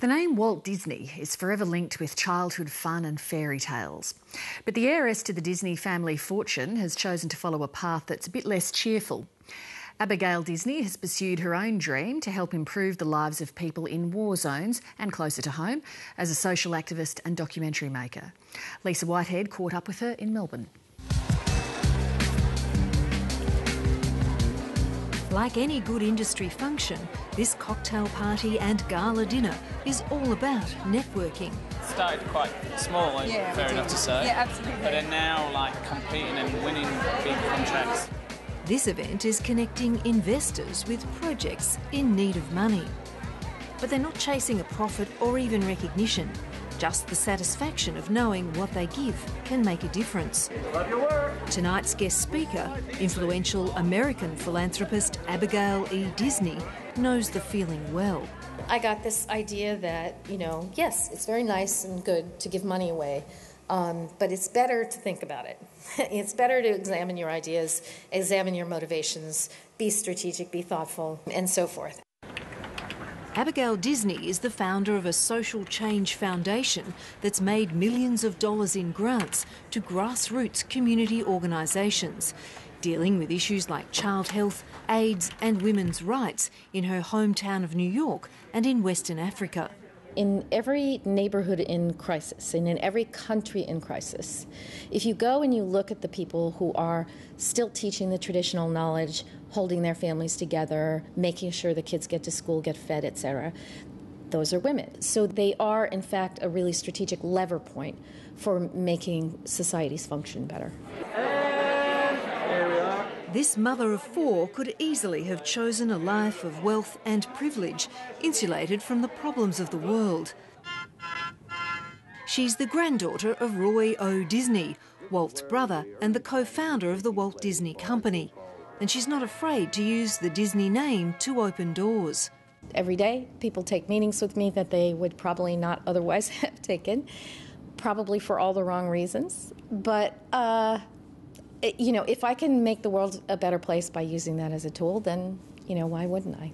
The name Walt Disney is forever linked with childhood fun and fairy tales. But the heiress to the Disney family fortune has chosen to follow a path that's a bit less cheerful. Abigail Disney has pursued her own dream to help improve the lives of people in war zones and closer to home as a social activist and documentary maker. Lisa Whitehead caught up with her in Melbourne. Like any good industry function, this cocktail party and gala dinner is all about networking. Started quite small, fair enough to say. Yeah, absolutely. But are now competing and winning big contracts. This event is connecting investors with projects in need of money. But they're not chasing a profit or even recognition. Just the satisfaction of knowing what they give can make a difference. Love your work. Tonight's guest speaker, influential American philanthropist Abigail E. Disney, knows the feeling well. I got this idea that, yes, it's very nice and good to give money away, but it's better to think about it. It's better to examine your ideas, examine your motivations, be strategic, be thoughtful, and so forth. Abigail Disney is the founder of a social change foundation that's made millions of dollars in grants to grassroots community organisations, dealing with issues like child health, AIDS and women's rights in her hometown of New York and in Western Africa. In every neighbourhood in crisis, and in every country in crisis, if you go and you look at the people who are still teaching the traditional knowledge, holding their families together, making sure the kids get to school, get fed, etc., those are women. So they are, in fact, a really strategic lever point for making societies function better. This mother of four could easily have chosen a life of wealth and privilege, insulated from the problems of the world. She's the granddaughter of Roy O. Disney, Walt's brother and the co-founder of the Walt Disney Company. And she's not afraid to use the Disney name to open doors. Every day, people take meetings with me that they would probably not otherwise have taken, probably for all the wrong reasons. But if I can make the world a better place by using that as a tool, then, why wouldn't I?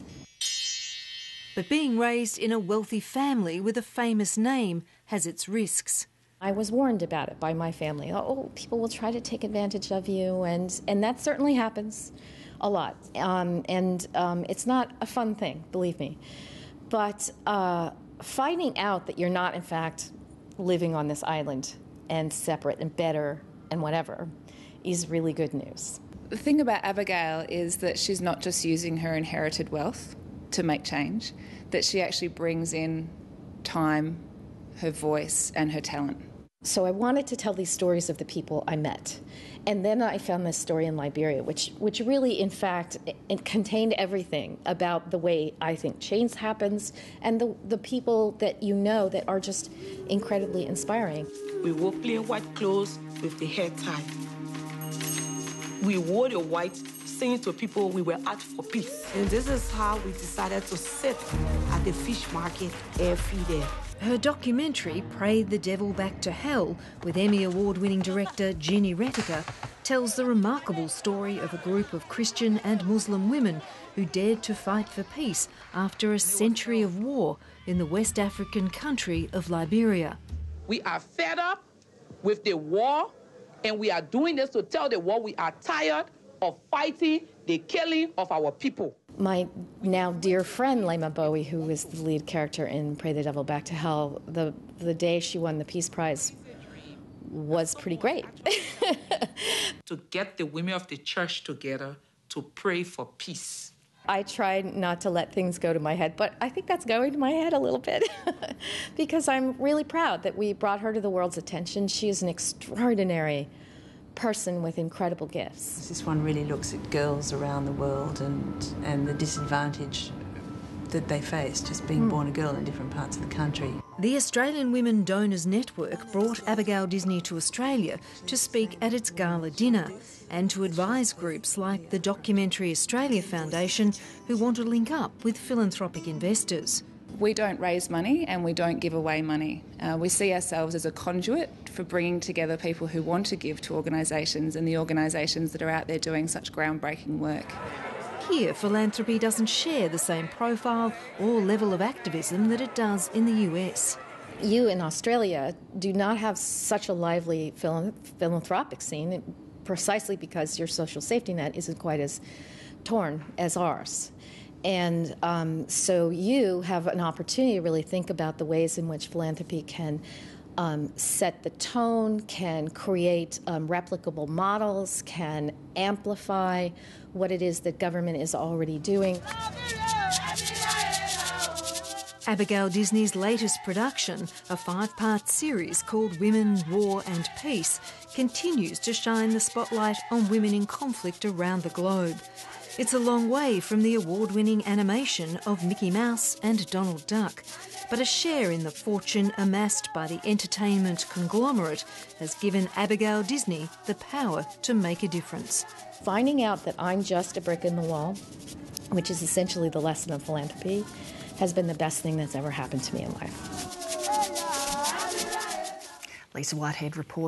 But being raised in a wealthy family with a famous name has its risks. I was warned about it by my family. Oh, people will try to take advantage of you, and that certainly happens a lot. It's not a fun thing, believe me. But finding out that you're not, in fact, living on this island and separate and better and whatever is really good news. The thing about Abigail is that she's not just using her inherited wealth to make change, that she actually brings in time, her voice and her talent. So I wanted to tell these stories of the people I met. And then I found this story in Liberia, which really, in fact, it contained everything about the way I think change happens and the people that that are just incredibly inspiring. We wore plain white clothes with the hair tied. We wore the white, saying to people we were out for peace. And this is how we decided to sit at the fish market every day. Her documentary, Pray the Devil Back to Hell, with Emmy Award-winning director Ginny Retica, tells the remarkable story of a group of Christian and Muslim women who dared to fight for peace after a century of war in the West African country of Liberia. We are fed up with the war, and we are doing this to tell the world we are tired of fighting the killing of our people. My now dear friend, Lema Bowie, who is the lead character in Pray the Devil Back to Hell, the day she won the Peace Prize was pretty great. To get the women of the church together to pray for peace. I tried not to let things go to my head, but I think that's going to my head a little bit because I'm really proud that we brought her to the world's attention. She is an extraordinary person with incredible gifts. This one really looks at girls around the world and the disadvantage that they face just being born a girl in different parts of the country. The Australian Women Donors Network brought Abigail Disney to Australia to speak at its gala dinner and to advise groups like the Documentary Australia Foundation who want to link up with philanthropic investors. We don't raise money and we don't give away money. We see ourselves as a conduit for bringing together people who want to give to organisations and the organisations that are out there doing such groundbreaking work. here, philanthropy doesn't share the same profile or level of activism that it does in the US. You in Australia do not have such a lively philanthropic scene precisely because your social safety net isn't quite as torn as ours. And so you have an opportunity to really think about the ways in which philanthropy can set the tone, can create replicable models, can amplify what it is that government is already doing. Abigail Disney's latest production, a 5-part series called Women, War and Peace, continues to shine the spotlight on women in conflict around the globe. It's a long way from the award-winning animation of Mickey Mouse and Donald Duck, but a share in the fortune amassed by the entertainment conglomerate has given Abigail Disney the power to make a difference. Finding out that I'm just a brick in the wall, which is essentially the lesson of philanthropy, has been the best thing that's ever happened to me in life. Lisa Whitehead reporting.